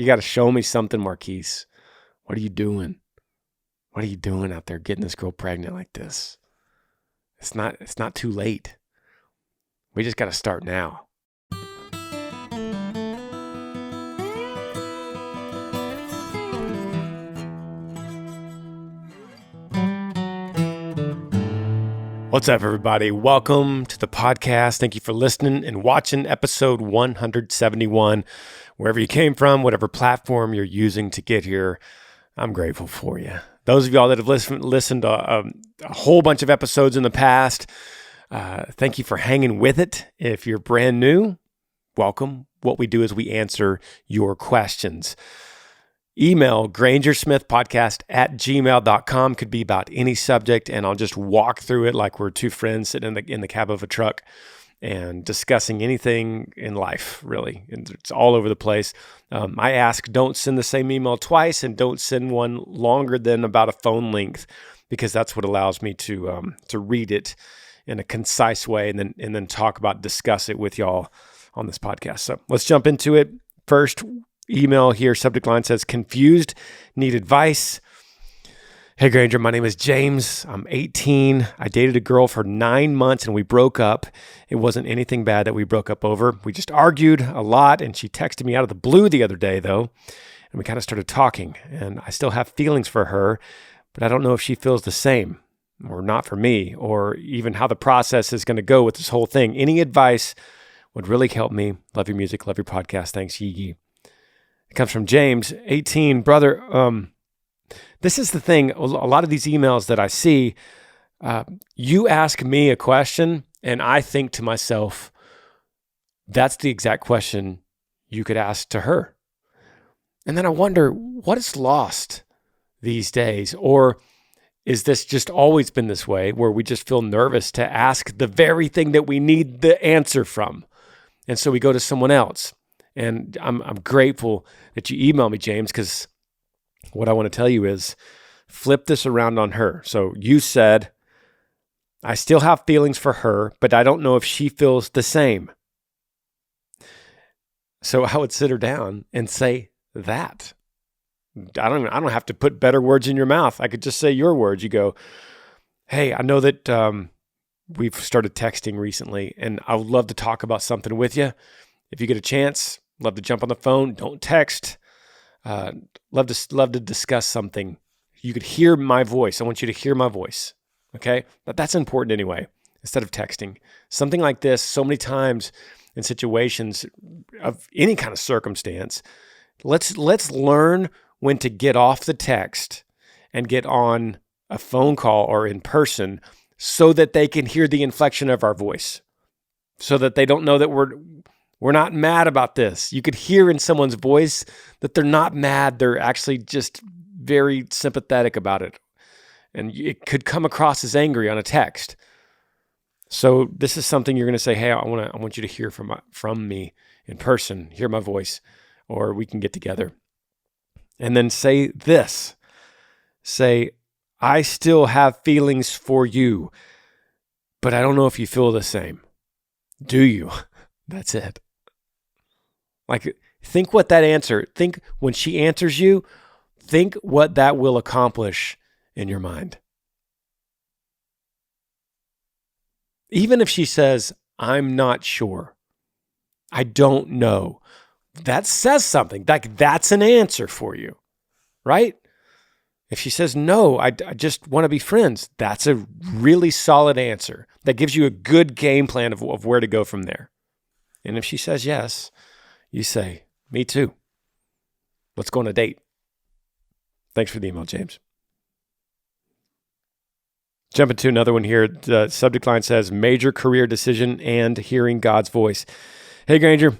got to show me something, Marquise. What are you doing? What are you doing out there getting this girl pregnant like this? It's not too late. We just got to start now. What's up, everybody? Welcome to the podcast. Thank you for listening and watching episode 171. Wherever you came from, whatever platform you're using to get here, I'm grateful for you. Those of y'all that have listened to a whole bunch of episodes in the past, thank you for hanging with it. If you're brand new, welcome. What we do is we answer your questions. Email Granger Smith Podcast at gmail.com. Could be about any subject, and I'll just walk through it like we're two friends sitting in the cab of a truck and discussing anything in life, really. And it's all over the place. I ask, don't send the same email twice, and don't send one longer than about a phone length, because that's what allows me to read it in a concise way and then discuss it with y'all on this podcast. So let's jump into it. First email here, subject line says, confused, need advice. Hey Granger, my name is James. I'm 18. I dated a girl for 9 months and we broke up. It wasn't anything bad that we broke up over. We just argued a lot, and she texted me out of the blue the other day though, and we kind of started talking, and I still have feelings for her, but I don't know if she feels the same or not for me, or even how the process is going to go with this whole thing. Any advice would really help me. Love your music, love your podcast. Thanks, Yee. It comes from James, 18. Brother, this is the thing. A lot of these emails that I see, you ask me a question, and I think to myself, that's the exact question you could ask to her. And then I wonder, what is lost these days? Or is this just always been this way, where we just feel nervous to ask the very thing that we need the answer from? And so we go to someone else. And I'm grateful that you emailed me, James, because what I want to tell you is flip this around on her. So you said, I still have feelings for her, but I don't know if she feels the same. So I would sit her down and say that. I don't have to put better words in your mouth. I could just say your words. You go, hey, I know that we've started texting recently, and I would love to talk about something with you. If you get a chance, love to jump on the phone. Don't text. Love to discuss something. You could hear my voice. I want you to hear my voice. Okay? But that's important anyway, instead of texting. Something like this, so many times in situations of any kind of circumstance, let's learn when to get off the text and get on a phone call or in person, so that they can hear the inflection of our voice, so that they don't know that we're not mad about this. You could hear in someone's voice that they're not mad. They're actually just very sympathetic about it. And it could come across as angry on a text. So this is something you're going to say, hey, I want you to hear from me in person, hear my voice, or we can get together. And then say this. Say, I still have feelings for you, but I don't know if you feel the same. Do you? That's it. Like, think what that answer, think when she answers you, think what that will accomplish in your mind. Even if she says, I'm not sure, I don't know, that says something. Like, that's an answer for you, right? If she says, no, I just want to be friends, that's a really solid answer. That gives you a good game plan of where to go from there. And if she says yes, you say, me too. Let's go on a date. Thanks for the email, James. Jumping to another one here. The subject line says, major career decision and hearing God's voice. Hey, Granger.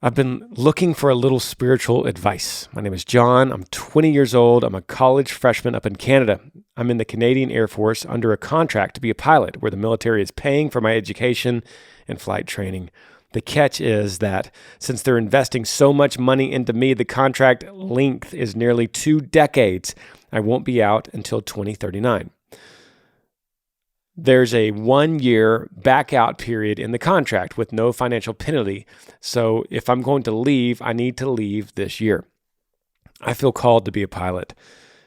I've been looking for a little spiritual advice. My name is John. I'm 20 years old. I'm a college freshman up in Canada. I'm in the Canadian Air Force under a contract to be a pilot, where the military is paying for my education and flight training. The catch is that since they're investing so much money into me, the contract length is nearly 2 decades. I won't be out until 2039. there's a 1-year back out period in the contract with no financial penalty. So if I'm going to leave, I need to leave this year. I feel called to be a pilot,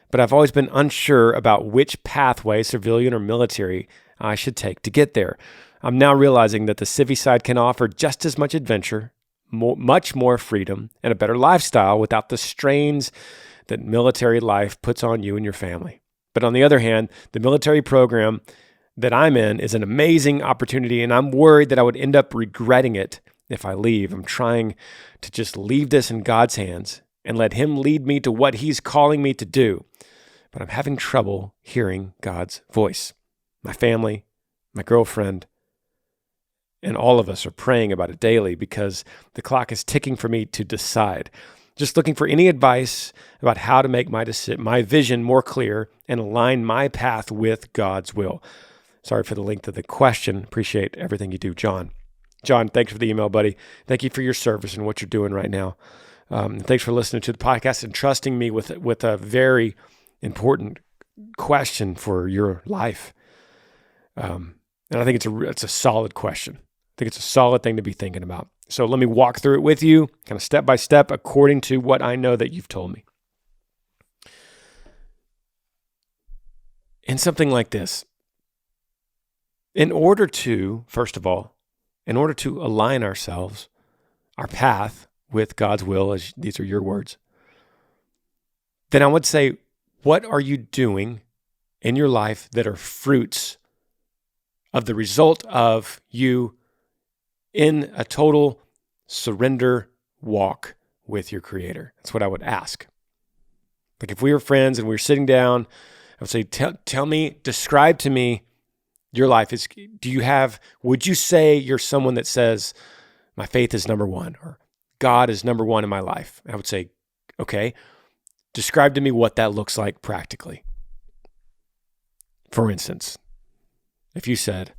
but I've always been unsure about which pathway, civilian or military, I should take to get there. I'm now realizing that the civvy side can offer just as much adventure, much more freedom, and a better lifestyle without the strains that military life puts on you and your family. But on the other hand, the military program that I'm in is an amazing opportunity, and I'm worried that I would end up regretting it if I leave. I'm trying to just leave this in God's hands and let Him lead me to what He's calling me to do. But I'm having trouble hearing God's voice. My family, my girlfriend, and all of us are praying about it daily because the clock is ticking for me to decide. Just looking for any advice about how to make my vision more clear and align my path with God's will. Sorry for the length of the question. Appreciate everything you do, John. John, thanks for the email, buddy. Thank you for your service and what you're doing right now. Thanks for listening to the podcast and trusting me with a very important question for your life. And I think it's a solid question. I think it's a solid thing to be thinking about. So let me walk through it with you, kind of step by step, according to what I know that you've told me. In something like this, first of all, in order to align ourselves, our path with God's will, as these are your words, then I would say, what are you doing in your life that are fruits of the result of you in a total surrender walk with your Creator? That's what I would ask. Like if we were friends and we were sitting down, I would say, tell me, describe to me your life. Would you say you're someone that says, my faith is number one, or God is number one in my life? And I would say, okay, describe to me what that looks like practically. For instance, if you said,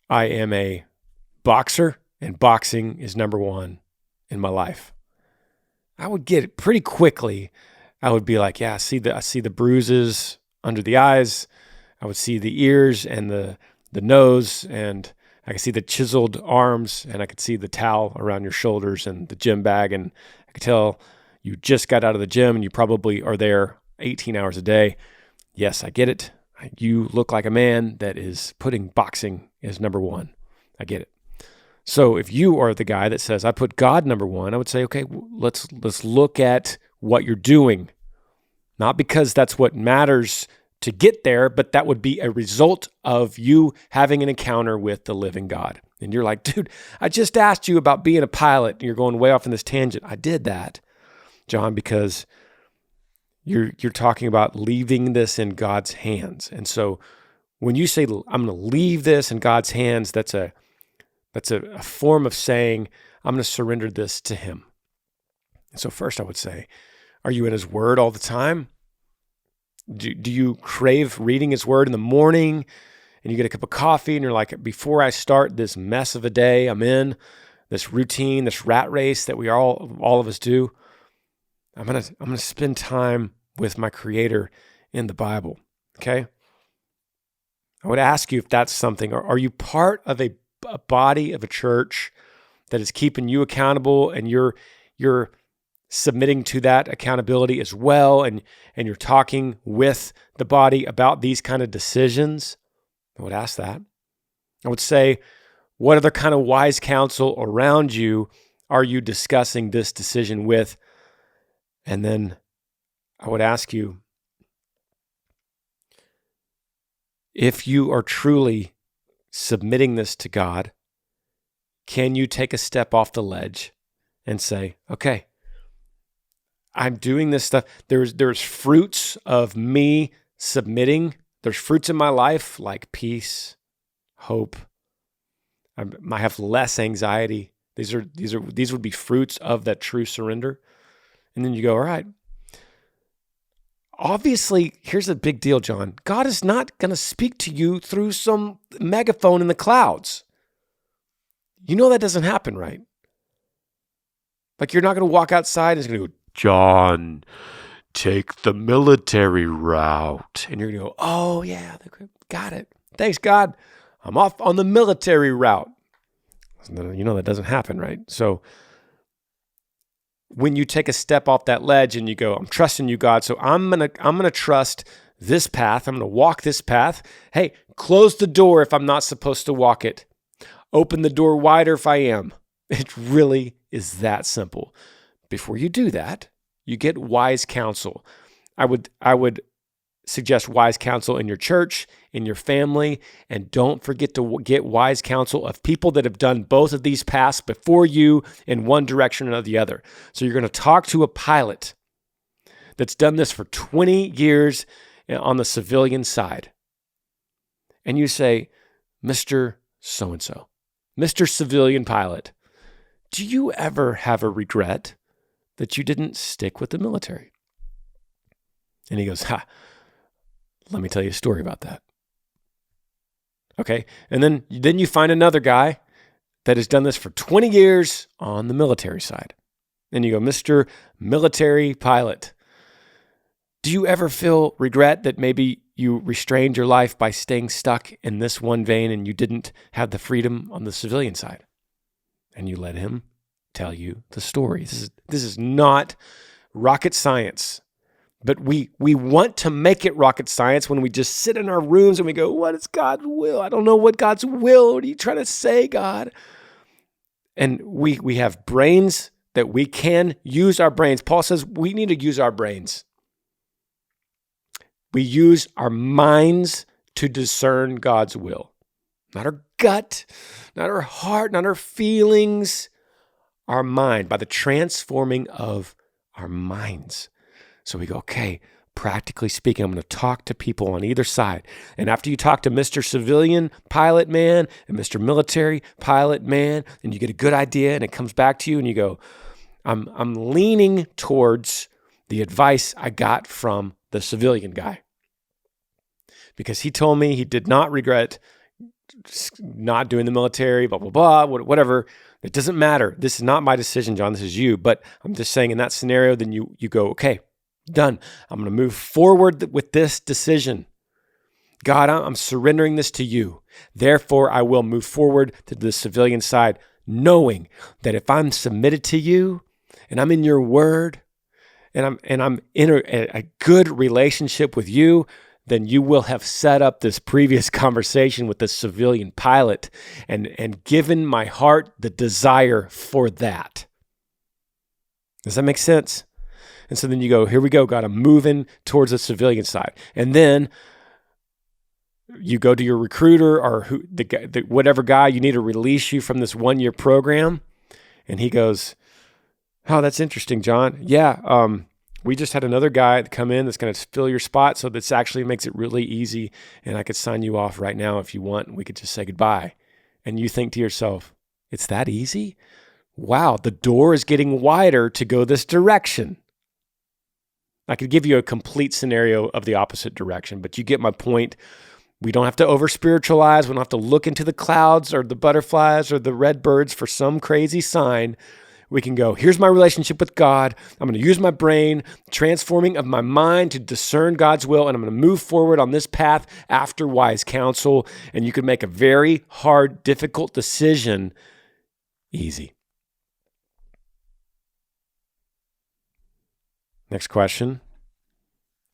I am a boxer and boxing is number one in my life, I would get it pretty quickly. I would be like, yeah, I see the bruises under the eyes. I would see the ears and the nose, and I could see the chiseled arms, and I could see the towel around your shoulders and the gym bag, and I could tell you just got out of the gym and you probably are there 18 hours a day. Yes, I get it. You look like a man that is putting boxing as number one. I get it. So if you are the guy that says, I put God number one, I would say, okay, let's look at what you're doing. Not because that's what matters to get there, but that would be a result of you having an encounter with the living God. And you're like, dude, I just asked you about being a pilot, and you're going way off in this tangent. I did that, John, because you're talking about leaving this in God's hands. And so when you say, I'm going to leave this in God's hands, that's a form of saying, I'm going to surrender this to Him. And so first I would say, are you in His Word all the time? Do you crave reading His Word in the morning and you get a cup of coffee and you're like, before I start this mess of a day I'm in, this routine, this rat race that we all of us do, I'm gonna spend time with my Creator in the Bible, okay? I would ask you if that's something, or are you part of a body of a church that is keeping you accountable and you're submitting to that accountability as well, and you're talking with the body about these kind of decisions? I would ask that. I would say, what other kind of wise counsel around you are you discussing this decision with? And then I would ask you, if you are truly submitting this to God, can you take a step off the ledge and say, okay, I'm doing this stuff. There's fruits of me submitting. There's fruits in my life like peace, hope. I have less anxiety. These would be fruits of that true surrender. And then you go, all right. Obviously, here's a big deal, John. God is not going to speak to you through some megaphone in the clouds. You know that doesn't happen, right? Like you're not going to walk outside and it's going to go, John, take the military route. And you're going to go, oh yeah, got it. Thanks, God. I'm off on the military route. That doesn't happen, right? So when you take a step off that ledge and you go, I'm trusting you, God, so I'm gonna trust this path. I'm gonna walk this path. Hey, close the door if I'm not supposed to walk it. Open the door wider if I am. It really is that simple. Before you do that, you get wise counsel. I would suggest wise counsel in your church, in your family, and don't forget to get wise counsel of people that have done both of these paths before you in one direction or the other. So you're going to talk to a pilot that's done this for 20 years on the civilian side. And you say, Mr. So-and-so, Mr. Civilian Pilot, do you ever have a regret that you didn't stick with the military? And he goes, let me tell you a story about that. Okay. And then you find another guy that has done this for 20 years on the military side. And you go, Mr. Military Pilot, do you ever feel regret that maybe you restrained your life by staying stuck in this one vein and you didn't have the freedom on the civilian side? And you let him tell you the story. This is not rocket science. But we want to make it rocket science when we just sit in our rooms and we go, what is God's will? I don't know what God's will. What are you trying to say, God? And we have brains that we can use our brains. Paul says we need to use our brains. We use our minds to discern God's will. Not our gut, not our heart, not our feelings, our mind, by the transforming of our minds. So we go, okay, practically speaking, I'm going to talk to people on either side. And after you talk to Mr. Civilian Pilot Man and Mr. Military Pilot Man, and you get a good idea and it comes back to you and you go, I'm leaning towards the advice I got from the civilian guy. Because he told me he did not regret not doing the military, blah, blah, blah, whatever. It doesn't matter. This is not my decision, John. This is you. But I'm just saying in that scenario, then you go, okay, done. I'm going to move forward with this decision. God, I'm surrendering this to you. Therefore, I will move forward to the civilian side, knowing that if I'm submitted to you and I'm in your word and I'm in a good relationship with you, then you will have set up this previous conversation with the civilian pilot and given my heart the desire for that. Does that make sense? And so then you go, here we go, God, I'm moving towards the civilian side. And then you go to your recruiter or whatever guy you need to release you from this 1-year program. And he goes, oh, that's interesting, John. Yeah, we just had another guy come in that's going to fill your spot. So this actually makes it really easy. And I could sign you off right now if you want. We could just say goodbye. And you think to yourself, it's that easy? Wow, the door is getting wider to go this direction. I could give you a complete scenario of the opposite direction, but you get my point. We don't have to over-spiritualize. We don't have to look into the clouds or the butterflies or the red birds for some crazy sign. We can go, here's my relationship with God. I'm going to use my brain, transforming of my mind to discern God's will, and I'm going to move forward on this path after wise counsel. And you can make a very hard, difficult decision easy. Next question.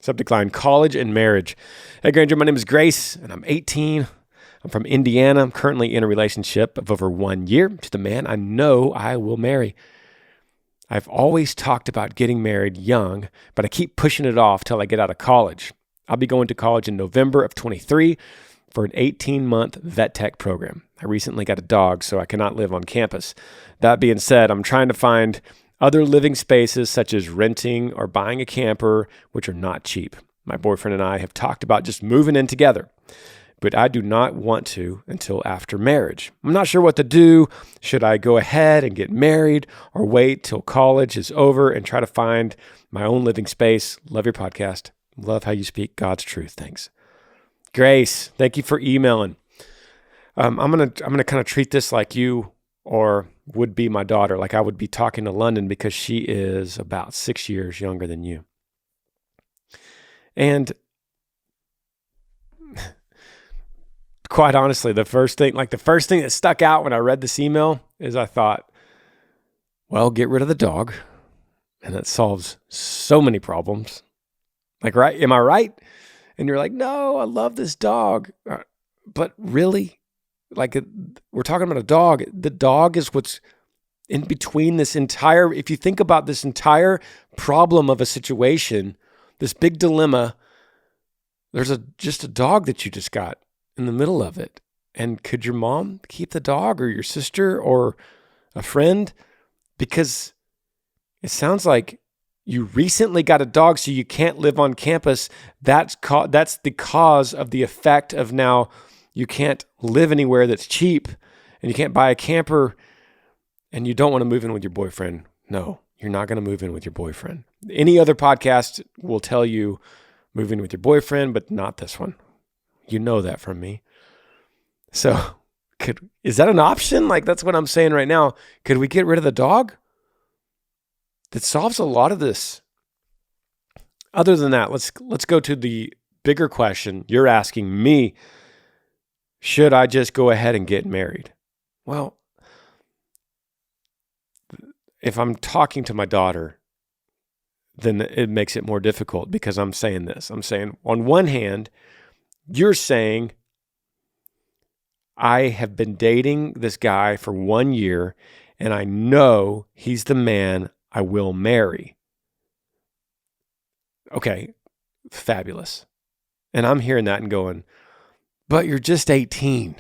Subject line, college and marriage. Hey, Granger, my name is Grace, and I'm 18. I'm from Indiana. I'm currently in a relationship of over 1 year to the man I know I will marry. I've always talked about getting married young, but I keep pushing it off till I get out of college. I'll be going to college in November of 23 for an 18-month vet tech program. I recently got a dog, so I cannot live on campus. That being said, I'm trying to find other living spaces such as renting or buying a camper, which are not cheap. My boyfriend and I have talked about just moving in together, but I do not want to until after marriage. I'm not sure what to do. Should I go ahead and get married or wait till college is over and try to find my own living space? Love your podcast. Love how you speak God's truth. Thanks. Grace, thank you for emailing. I'm gonna kind of treat this like you or would be my daughter, like I would be talking to London because she is about 6 years younger than you. And quite honestly, the first thing that stuck out when I read this email is I thought, well, get rid of the dog. And that solves so many problems. Like, right? Am I right? And you're like, no, I love this dog. But really? Like, we're talking about a dog. The dog is what's in between this entire, if you think about this entire problem of a situation, this big dilemma, there's just a dog that you just got in the middle of it. And could your mom keep the dog, or your sister, or a friend? Because it sounds like you recently got a dog, so you can't live on campus. That's the cause of the effect of now you can't live anywhere that's cheap, and you can't buy a camper, and you don't want to move in with your boyfriend. No, you're not going to move in with your boyfriend. Any other podcast will tell you move in with your boyfriend, but not this one. You know that from me. So is that an option? Like, that's what I'm saying right now. Could we get rid of the dog? That solves a lot of this. Other than that, let's go to the bigger question. You're asking me, should I just go ahead and get married? Well, if I'm talking to my daughter, then it makes it more difficult, because I'm saying this. I'm saying, on one hand, you're saying, I have been dating this guy for 1 year, and I know he's the man I will marry. Okay, fabulous. And I'm hearing that and going, but you're just 18.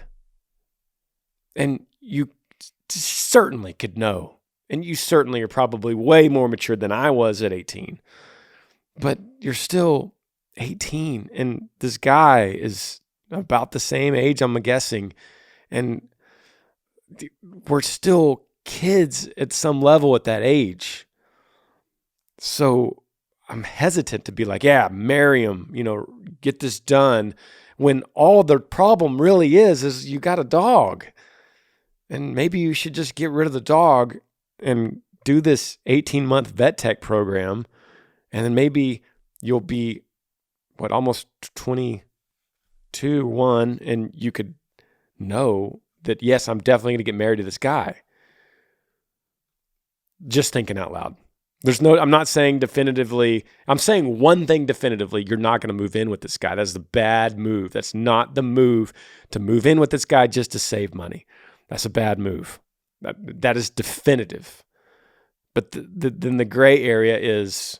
And you certainly could know. And you certainly are probably way more mature than I was at 18. But you're still 18. And this guy is about the same age, I'm guessing. And we're still kids at some level at that age. So I'm hesitant to be like, yeah, marry him, get this done, when all the problem really is you got a dog. And maybe you should just get rid of the dog and do this 18-month vet tech program. And then maybe you'll be, almost 22, 1, and you could know that, yes, I'm definitely going to get married to this guy. Just thinking out loud. I'm not saying definitively, I'm saying one thing definitively, you're not going to move in with this guy. That's the bad move. That's not the move to move in with this guy just to save money. That's a bad move. That is definitive. But then the gray area is,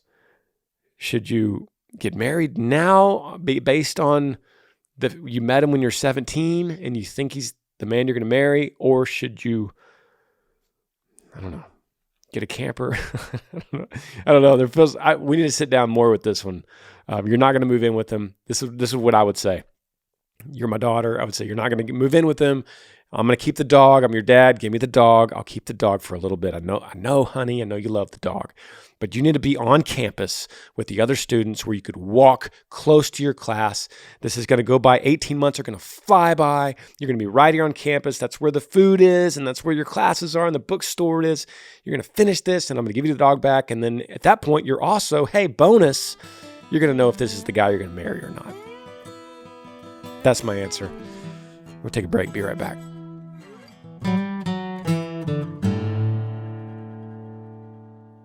should you get married now based on you met him when you're 17 and you think he's the man you're going to marry, or should you, I don't know, get a camper? I don't know. We need to sit down more with this one. You're not going to move in with him. This is what I would say. You're my daughter. I would say you're not going to move in with him. I'm going to keep the dog. I'm your dad. Give me the dog. I'll keep the dog for a little bit. I know, honey. I know you love the dog. But you need to be on campus with the other students where you could walk close to your class. This is going to go by. 18 months are going to fly by. You're going to be right here on campus. That's where the food is, and that's where your classes are, and the bookstore is. You're going to finish this, and I'm going to give you the dog back. And then at that point, you're also, hey, bonus, you're going to know if this is the guy you're going to marry or not. That's my answer. We'll take a break. Be right back.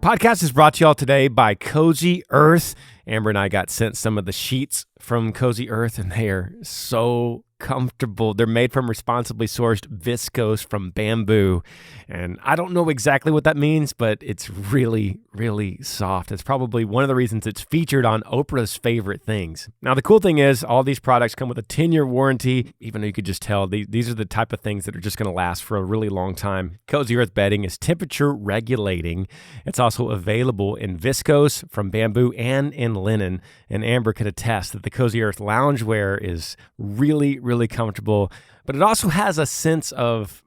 Podcast is brought to y'all today by Cozy Earth. Amber and I got sent some of the sheets from Cozy Earth, and they are so comfortable. They're made from responsibly sourced viscose from bamboo. And I don't know exactly what that means, but it's really, really soft. It's probably one of the reasons it's featured on Oprah's favorite things. Now, the cool thing is all these products come with a 10-year warranty, even though you could just tell these are the type of things that are just going to last for a really long time. Cozy Earth bedding is temperature regulating. It's also available in viscose from bamboo and in linen. And Amber could attest that the Cozy Earth loungewear is really, really comfortable, but it also has a sense of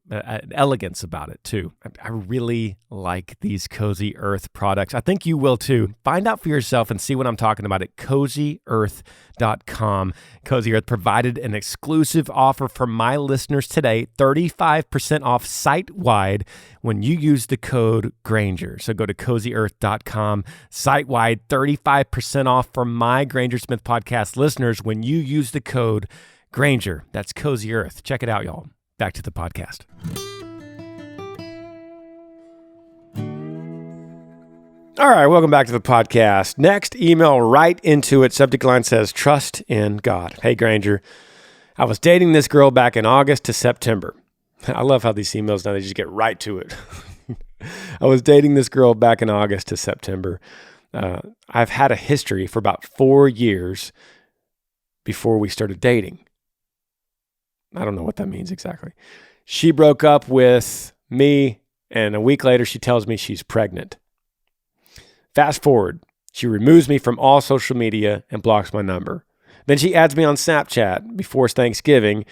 elegance about it too. I really like these Cozy Earth products. I think you will too. Find out for yourself and see what I'm talking about at CozyEarth.com. Cozy Earth provided an exclusive offer for my listeners today, 35% off site-wide when you use the code Granger. So go to CozyEarth.com, site-wide, 35% off for my Granger Smith Podcast listeners when you use the code Granger, that's Cozy Earth. Check it out, y'all. Back to the podcast. All right, welcome back to the podcast. Next, email right into it. Subject line says, trust in God. Hey, Granger, I was dating this girl back in August to September. I love how these emails now, they just get right to it. I was dating this girl back in August to September. I've had a history for about 4 years before we started dating. I don't know what that means exactly. She broke up with me, and a week later, she tells me she's pregnant. Fast forward, she removes me from all social media and blocks my number. Then she adds me on Snapchat before Thanksgiving,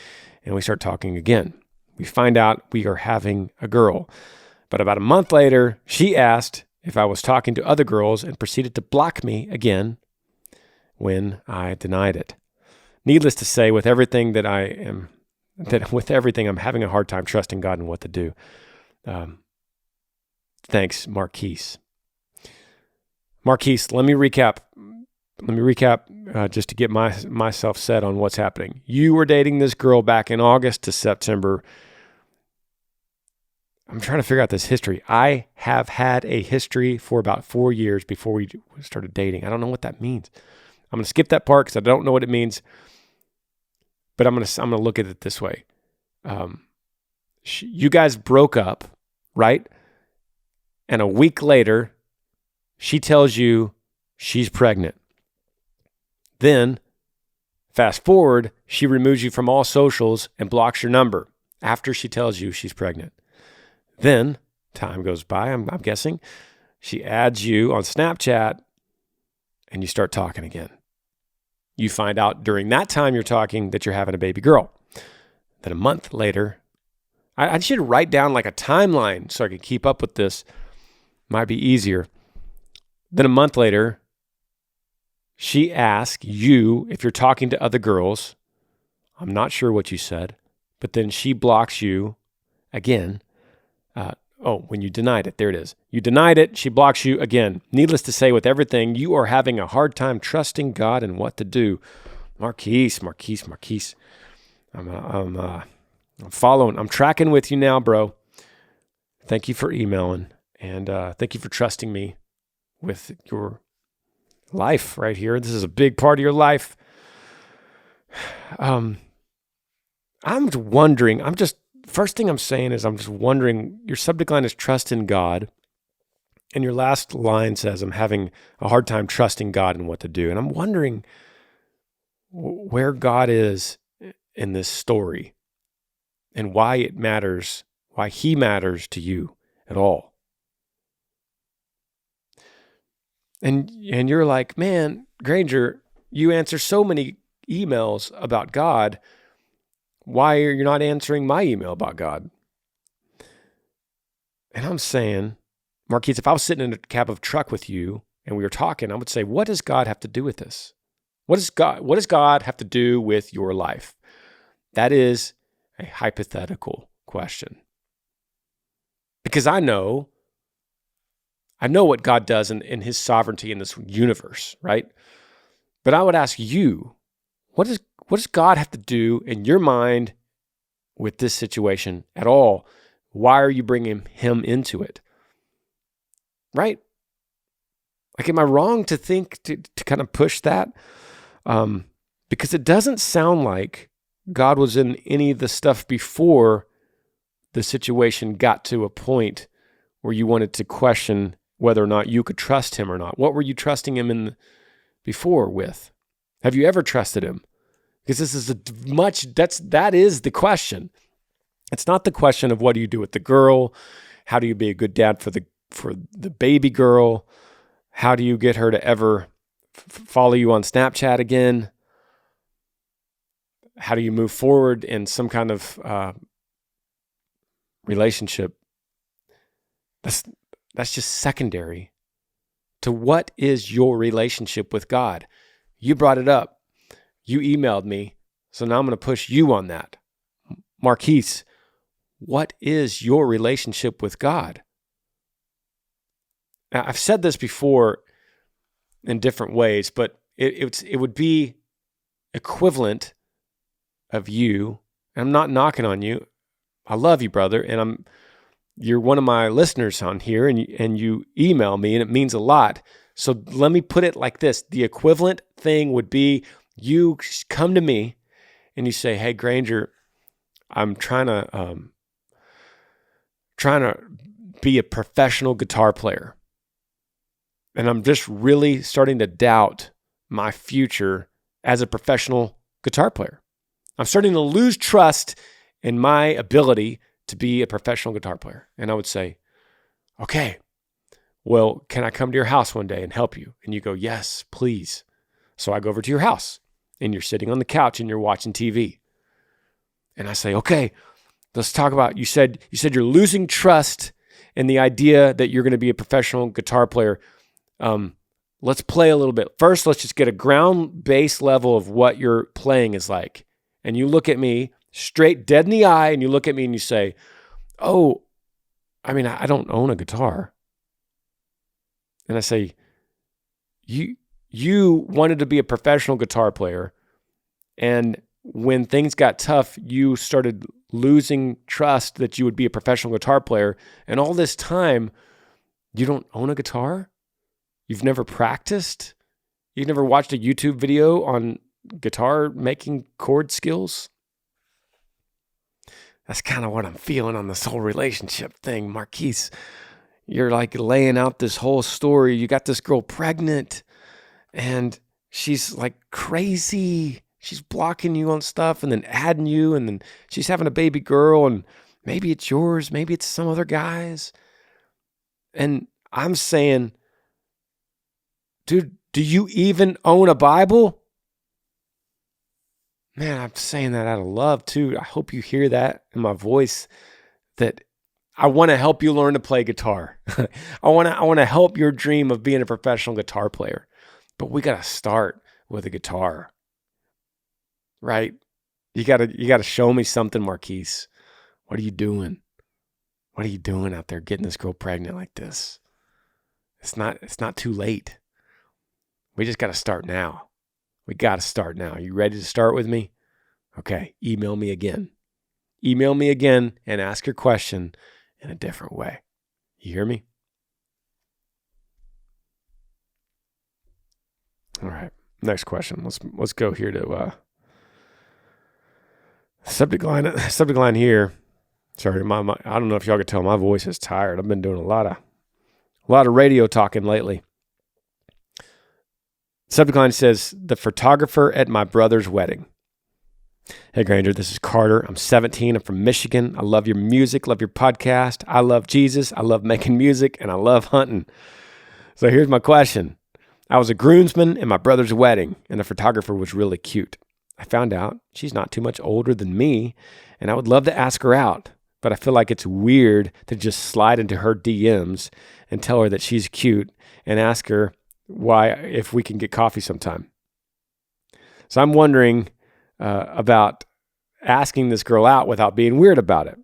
and we start talking again. We find out we are having a girl. But about a month later, she asked if I was talking to other girls and proceeded to block me again when I denied it. Needless to say, with everything I'm having a hard time trusting God and what to do. Thanks, Marquise. Marquise, let me recap just to get myself set on what's happening. You were dating this girl back in August to September. I'm trying to figure out this history. I have had a history for about 4 years before we started dating. I don't know what that means. I'm going to skip that part because I don't know what it means. But I'm going to look at it this way. You guys broke up, right? And a week later, she tells you she's pregnant. Then, fast forward, she removes you from all socials and blocks your number after she tells you she's pregnant. Then, time goes by, I'm guessing, she adds you on Snapchat and you start talking again. You find out during that time you're talking that you're having a baby girl. Then a month later, I should write down like a timeline so I can keep up with this. Might be easier. Then a month later, she asks you if you're talking to other girls. I'm not sure what you said, but then she blocks you again. When you denied it. There it is. You denied it. She blocks you again. Needless to say, with everything, you are having a hard time trusting God and what to do. Marquise. I'm following. I'm tracking with you now, bro. Thank you for emailing. And thank you for trusting me with your life right here. This is a big part of your life. I'm wondering, first thing I'm saying is I'm just wondering, your subject line is trust in God. And your last line says, I'm having a hard time trusting God and what to do. And I'm wondering where God is in this story and why it matters, why he matters to you at all. And you're like, man, Granger, you answer so many emails about God. Why are you not answering my email about God? And I'm saying, Marquise, if I was sitting in a cab of truck with you and we were talking, I would say, what does God have to do with this? What does God have to do with your life? That is a hypothetical question. Because I know what God does in his sovereignty in this universe, right? But I would ask you, what does God have to do in your mind with this situation at all? Why are you bringing him into it? Right? Like, am I wrong to think to kind of push that? Because it doesn't sound like God was in any of the stuff before the situation got to a point where you wanted to question whether or not you could trust him or not. What were you trusting him in before with? Have you ever trusted him? Because this is that is the question. It's not the question of what do you do with the girl? How do you be a good dad for the baby girl? How do you get her to ever follow you on Snapchat again? How do you move forward in some kind of relationship? That's just secondary to what is your relationship with God. You brought it up. You emailed me. So now I'm going to push you on that. Marquise, what is your relationship with God? Now, I've said this before in different ways, but it would be equivalent of you. I'm not knocking on you. I love you, brother, and you're one of my listeners on here, and you email me, and it means a lot. So let me put it like this. The equivalent thing would be you come to me and you say, hey, Granger, I'm trying to be a professional guitar player. And I'm just really starting to doubt my future as a professional guitar player. I'm starting to lose trust in my ability to be a professional guitar player. And I would say, okay, well, can I come to your house one day and help you? And you go, yes, please. So I go over to your house and you're sitting on the couch and you're watching TV. And I say, okay, let's talk about, you said you're losing trust in the idea that you're going to be a professional guitar player. Let's play a little bit. First, let's just get a ground base level of what your playing is like. And you look at me straight dead in the eye and you look at me and you say, oh, I mean, I don't own a guitar. And I say, you wanted to be a professional guitar player, and when things got tough, you started losing trust that you would be a professional guitar player, and all this time, you don't own a guitar? You've never practiced? You've never watched a YouTube video on guitar making chord skills? That's kind of what I'm feeling on this whole relationship thing, Marquise. You're like laying out this whole story. You got this girl pregnant and she's like crazy. She's blocking you on stuff and then adding you, and then she's having a baby girl, and maybe it's yours, maybe it's some other guy's. And I'm saying, dude, do you even own a Bible? Man, I'm saying that out of love too. I hope you hear that in my voice, that I want to help you learn to play guitar. I want to help your dream of being a professional guitar player. But we got to start with a guitar. Right? You got to show me something, Marquise. What are you doing? What are you doing out there getting this girl pregnant like this? It's not too late. We just got to start now. We got to start now. You ready to start with me? Okay, email me again. Email me again and ask your question in a different way. You hear me? All right, next question. Let's go here to subject line here. Sorry, I don't know if y'all could tell my voice is tired. I've been doing a lot of radio talking lately. Subject line says, the photographer at my brother's wedding. Hey, Granger, this is Carter. I'm 17. I'm from Michigan. I love your music, love your podcast. I love Jesus. I love making music, and I love hunting. So here's my question. I was a groomsman at my brother's wedding, and the photographer was really cute. I found out she's not too much older than me, and I would love to ask her out, but I feel like it's weird to just slide into her DMs and tell her that she's cute and ask her if we can get coffee sometime. So I'm wondering about asking this girl out without being weird about it.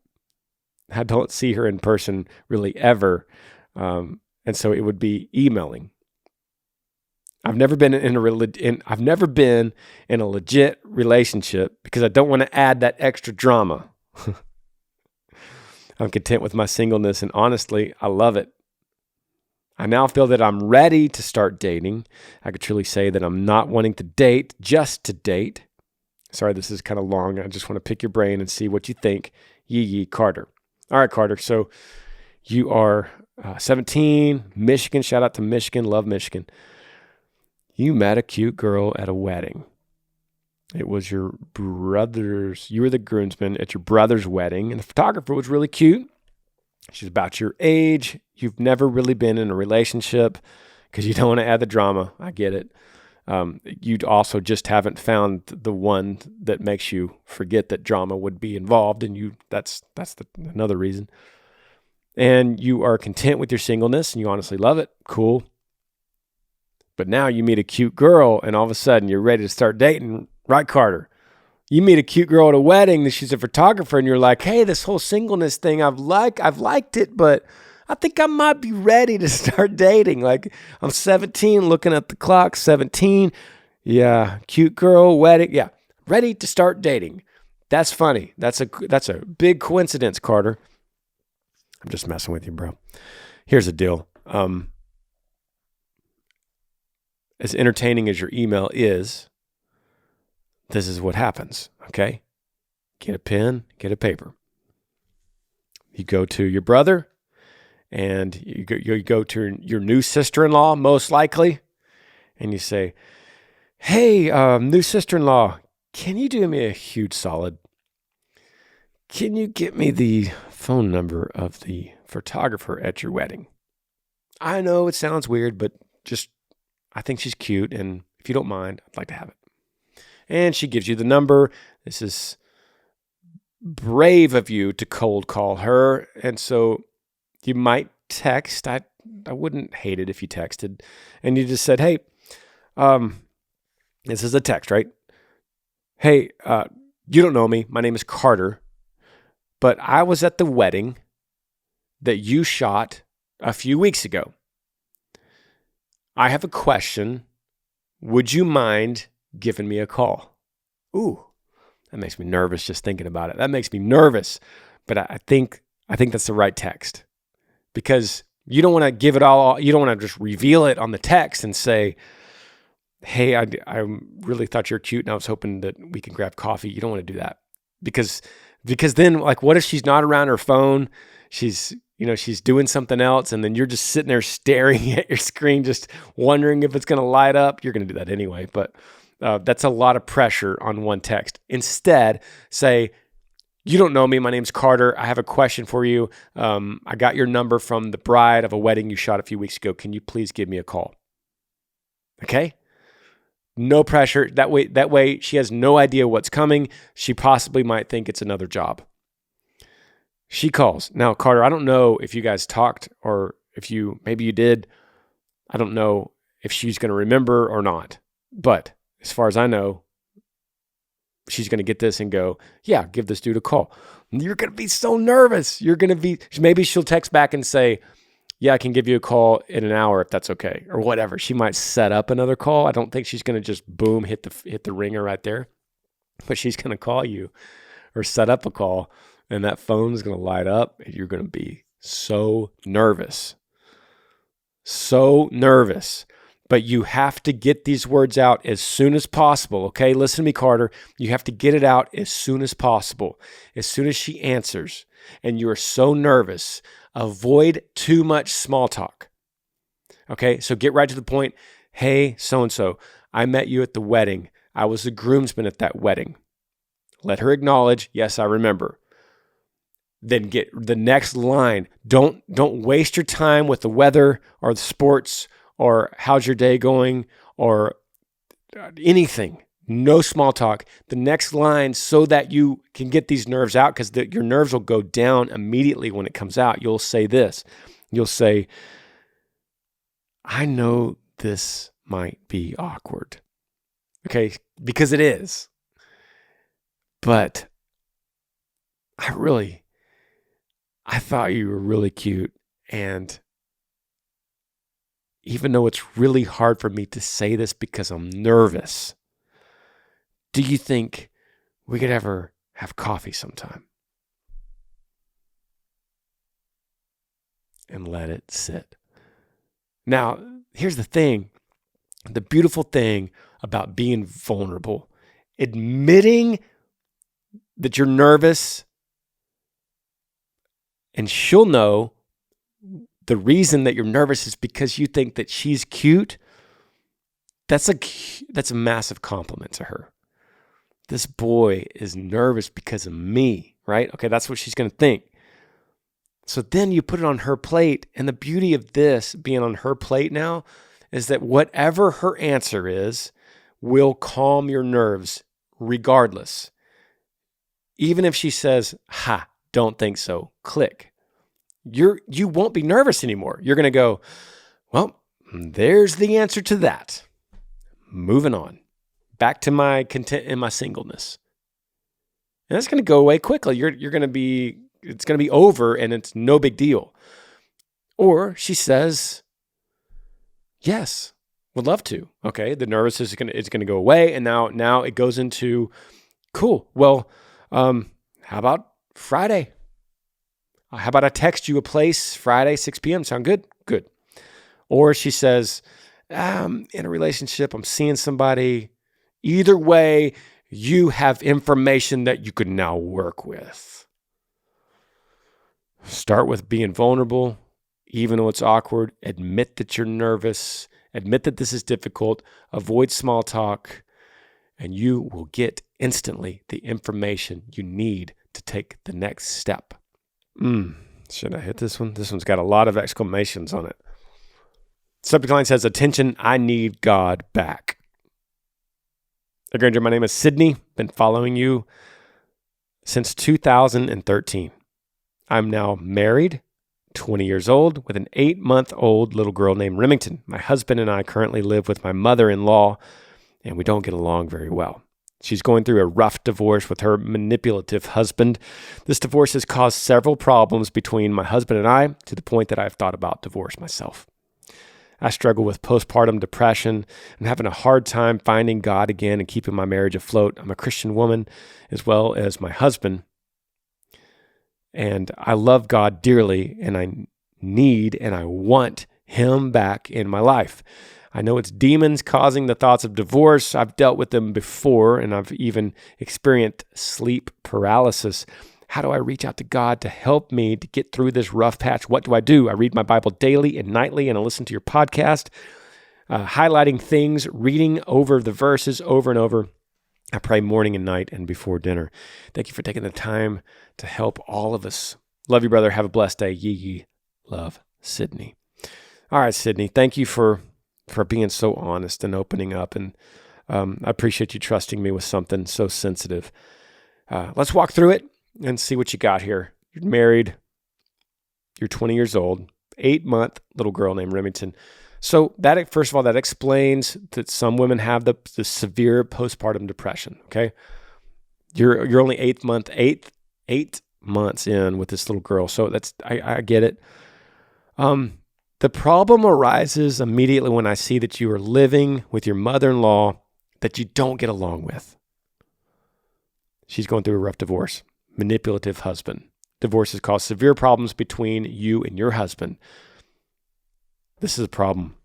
I don't see her in person really ever, and so it would be emailing. I've never been in a legit relationship because I don't want to add that extra drama. I'm content with my singleness, and honestly, I love it. I now feel that I'm ready to start dating. I could truly say that I'm not wanting to date just to date. Sorry, this is kind of long. I just want to pick your brain and see what you think. Yee, Carter. All right, Carter. So you are 17, Michigan. Shout out to Michigan. Love Michigan. You met a cute girl at a wedding. It was your brother's. You were the groomsman at your brother's wedding, and the photographer was really cute. She's about your age. You've never really been in a relationship because you don't want to add the drama. I get it. You also just haven't found the one that makes you forget that drama would be involved, and that's another reason. And you are content with your singleness, and you honestly love it. Cool. But now you meet a cute girl, and all of a sudden you're ready to start dating. Right, Carter? You meet a cute girl at a wedding that she's a photographer, and you're like, hey, this whole singleness thing, I've liked it, but I think I might be ready to start dating. Like, I'm 17, looking at the clock, 17. Yeah, cute girl, wedding. Yeah, ready to start dating. That's funny. That's a big coincidence, Carter. I'm just messing with you, bro. Here's the deal. As entertaining as your email is, this is what happens, okay? Get a pen, get a paper. You go to your brother, and you go to your new sister-in-law, most likely, and you say, hey, new sister-in-law, can you do me a huge solid? Can you get me the phone number of the photographer at your wedding? I know it sounds weird, but I think she's cute, and if you don't mind, I'd like to have it. And she gives you the number. This is brave of you to cold call her, and so you might text. I wouldn't hate it if you texted, and you just said, hey, this is a text, right? Hey, you don't know me. My name is Carter, but I was at the wedding that you shot a few weeks ago. I have a question. Would you mind giving me a call? Ooh, that makes me nervous just thinking about it. That makes me nervous, but I think that's the right text, because you don't want to give it all. You don't want to just reveal it on the text and say, hey, I really thought you're cute and I was hoping that we can grab coffee. You don't want to do that because then, like, what if she's not around her phone? She's doing something else, and then you're just sitting there staring at your screen, just wondering if it's going to light up. You're going to do that anyway, but that's a lot of pressure on one text. Instead, say, you don't know me. My name's Carter. I have a question for you. I got your number from the bride of a wedding you shot a few weeks ago. Can you please give me a call? Okay? No pressure. That way she has no idea what's coming. She possibly might think it's another job. She calls. Now, Carter, I don't know if you guys talked or maybe you did. I don't know if she's going to remember or not. But as far as I know, she's going to get this and go, yeah, give this dude a call. You're going to be so nervous. Maybe she'll text back and say, yeah, I can give you a call in an hour if that's okay, or whatever. She might set up another call. I don't think she's going to just boom, hit the ringer right there, but she's going to call you or set up a call, and that phone is going to light up, and you're going to be so nervous. So nervous. But you have to get these words out as soon as possible, okay? Listen to me, Carter. You have to get it out as soon as possible. As soon as she answers, and you are so nervous, avoid too much small talk. Okay, so get right to the point. Hey, so-and-so, I met you at the wedding. I was the groomsman at that wedding. Let her acknowledge, yes, I remember. Then get the next line. Don't waste your time with the weather or the sports or how's your day going or anything. No small talk. The next line, so that you can get these nerves out, because your nerves will go down immediately when it comes out. You'll say this. You'll say, I know this might be awkward. Okay, because it is. But I thought you were really cute, and even though it's really hard for me to say this because I'm nervous, do you think we could ever have coffee sometime? And let it sit. Now, here's the thing. The beautiful thing about being vulnerable, admitting that you're nervous, and she'll know the reason that you're nervous is because you think that she's cute. That's a massive compliment to her. This boy is nervous because of me, right? Okay, that's what she's going to think. So then you put it on her plate, and the beauty of this being on her plate now is that whatever her answer is will calm your nerves regardless. Even if she says, ha, don't think so, click. You won't be nervous anymore. You're going to go, well, there's the answer to that. Moving on. Back to my content and my singleness. And that's going to go away quickly. It's going to be over, and it's no big deal. Or she says, yes, would love to. Okay, the nervousness is going to go away, and now it goes into, cool. Well, How about Friday? How about I text you a place Friday, 6 p.m.? Sound good? Good. Or she says, I'm in a relationship, I'm seeing somebody. Either way, you have information that you could now work with. Start with being vulnerable, even though it's awkward. Admit that you're nervous. Admit that this is difficult. Avoid small talk. And you will get instantly the information you need to take the next step. Should I hit this one? This one's got a lot of exclamations on it. Subject line says, attention, I need God back. Hey, Granger, my name is Sydney. Been following you since 2013. I'm now married, 20 years old, with an 8-month-old little girl named Remington. My husband and I currently live with my mother-in-law, and we don't get along very well. She's going through a rough divorce with her manipulative husband. This divorce has caused several problems between my husband and I, to the point that I've thought about divorce myself. I struggle with postpartum depression and having a hard time finding God again and keeping my marriage afloat. I'm a Christian woman as well as my husband, and I love God dearly, and I need and I want Him back in my life. I know it's demons causing the thoughts of divorce. I've dealt with them before, and I've even experienced sleep paralysis. How do I reach out to God to help me to get through this rough patch? What do? I read my Bible daily and nightly, and I listen to your podcast, highlighting things, reading over the verses over and over. I pray morning and night and before dinner. Thank you for taking the time to help all of us. Love you, brother. Have a blessed day. Yee. Love, Sydney. All right, Sydney, thank you for being so honest and opening up. And I appreciate you trusting me with something so sensitive. Let's walk through it and see what you got here. You're married. You're 20 years old, 8-month little girl named Remington. So that, first of all, that explains that some women have the severe postpartum depression. Okay. You're only 8 months in with this little girl. So I get it. The problem arises immediately when I see that you are living with your mother-in-law that you don't get along with. She's going through a rough divorce. Manipulative husband. Divorce has caused severe problems between you and your husband. This is a problem.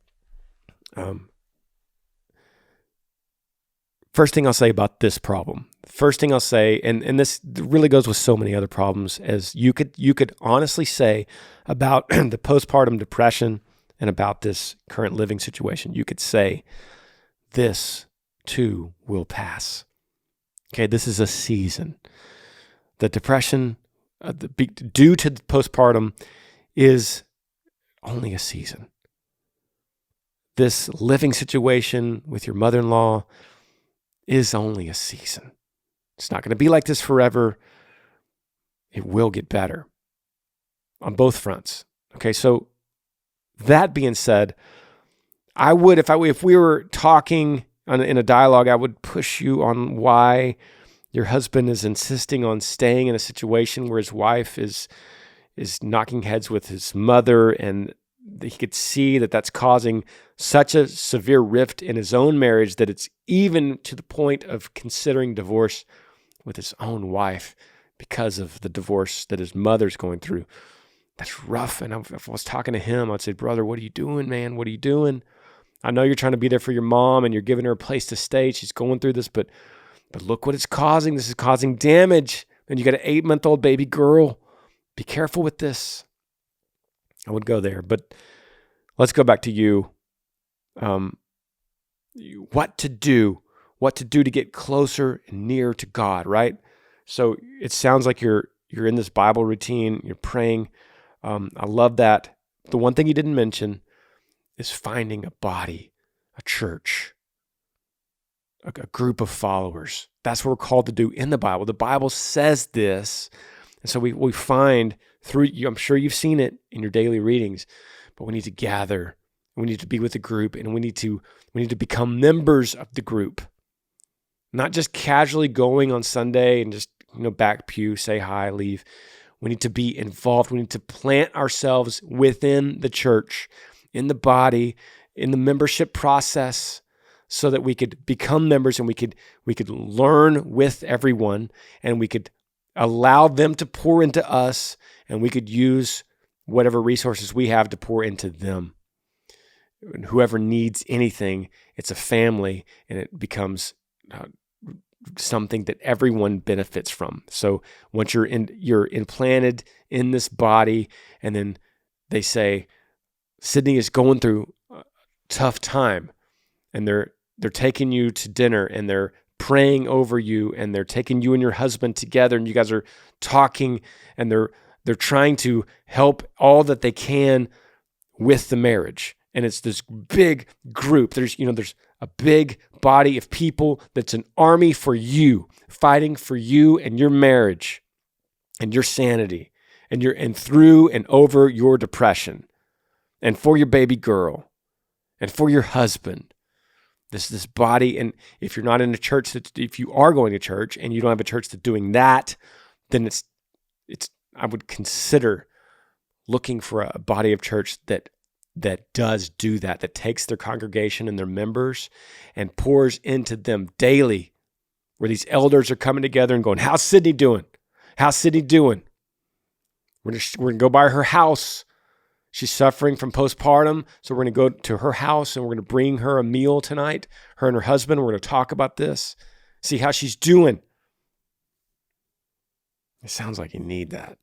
First thing I'll say about this problem. First thing I'll say, and this really goes with so many other problems, as you could honestly say about the postpartum depression and about this current living situation. You could say, this too will pass. Okay, this is a season. The depression due to the postpartum is only a season. This living situation with your mother-in-law is only a season. It's not going to be like this forever. It will get better on both fronts. Okay, so that being said, I would, if we were talking in a dialogue, I would push you on why your husband is insisting on staying in a situation where his wife is knocking heads with his mother, and he could see that that's causing such a severe rift in his own marriage that it's even to the point of considering divorce with his own wife because of the divorce that his mother's going through. That's rough. And if I was talking to him, I'd say, brother, what are you doing, man? What are you doing? I know you're trying to be there for your mom and you're giving her a place to stay. She's going through this, but look what it's causing. This is causing damage. And you got an 8-month-old baby girl. Be careful with this. I would go there, but let's go back to you. What to do to get closer and near to God, right? So it sounds like you're in this Bible routine, you're praying. I love that. The one thing you didn't mention is finding a body, a church, a group of followers. That's what we're called to do in the Bible. The Bible says this. And so we find through, I'm sure you've seen it in your daily readings, but we need to gather. We need to be with a group, and we need to become members of the group. Not just casually going on Sunday and just, back pew, say hi, leave. We need to be involved. We need to plant ourselves within the church, in the body, in the membership process, so that we could become members and we could learn with everyone, and we could allow them to pour into us, and we could use whatever resources we have to pour into them. And whoever needs anything, it's a family, and it becomes something that everyone benefits from. So once you're implanted in this body, and then they say, Sydney is going through a tough time, and they're taking you to dinner, and they're praying over you, and they're taking you and your husband together, and you guys are talking, and they're trying to help all that they can with the marriage. And it's this big group. There's a big body of people that's an army for you, fighting for you and your marriage and your sanity and through and over your depression, and for your baby girl and for your husband. This body. And if you're not in a church, if you are going to church and you don't have a church that's doing that, then it's I would consider looking for a body of church that does do that, that takes their congregation and their members and pours into them daily, where these elders are coming together and going, how's Sydney doing? How's Sydney doing? We're going to go by her house. She's suffering from postpartum, so we're going to go to her house, and we're going to bring her a meal tonight, her and her husband. We're going to talk about this, see how she's doing. It sounds like you need that.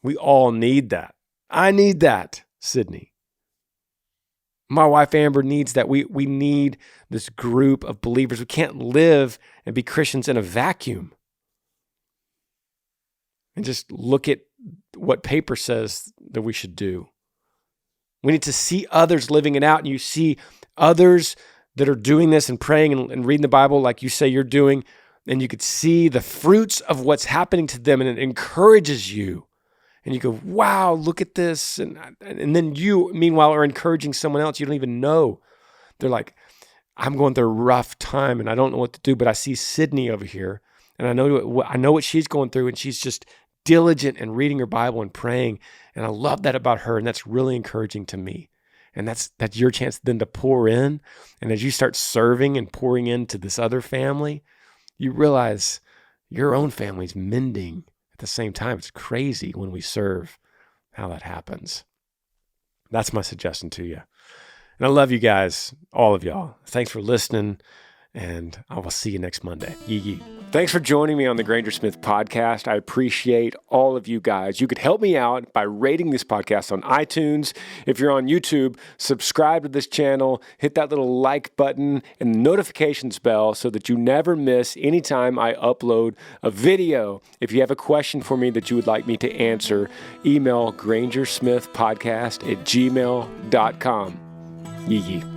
We all need that. I need that, Sydney. My wife Amber needs that. We need this group of believers. We can't live and be Christians in a vacuum. And just look at what paper says that we should do. We need to see others living it out, and you see others that are doing this and praying and reading the Bible like you say you're doing, and you could see the fruits of what's happening to them, and it encourages you. And you go, wow, look at this. And then you, meanwhile, are encouraging someone else you don't even know. They're like, I'm going through a rough time, and I don't know what to do, but I see Sydney over here, and I know what she's going through, and she's just diligent in reading her Bible and praying. And I love that about her, and that's really encouraging to me. And that's your chance then to pour in. And as you start serving and pouring into this other family, you realize your own family's mending at the same time. It's crazy when we serve how that happens. That's my suggestion to you. And I love you guys, all of y'all. Thanks for listening, and I will see you next Monday. Yee yee. Thanks for joining me on the Granger Smith Podcast. I appreciate all of you guys. You could help me out by rating this podcast on iTunes. If you're on YouTube, subscribe to this channel, hit that little like button and the notifications bell so that you never miss any time I upload a video. If you have a question for me that you would like me to answer, email grangersmithpodcast@gmail.com. Yee yee.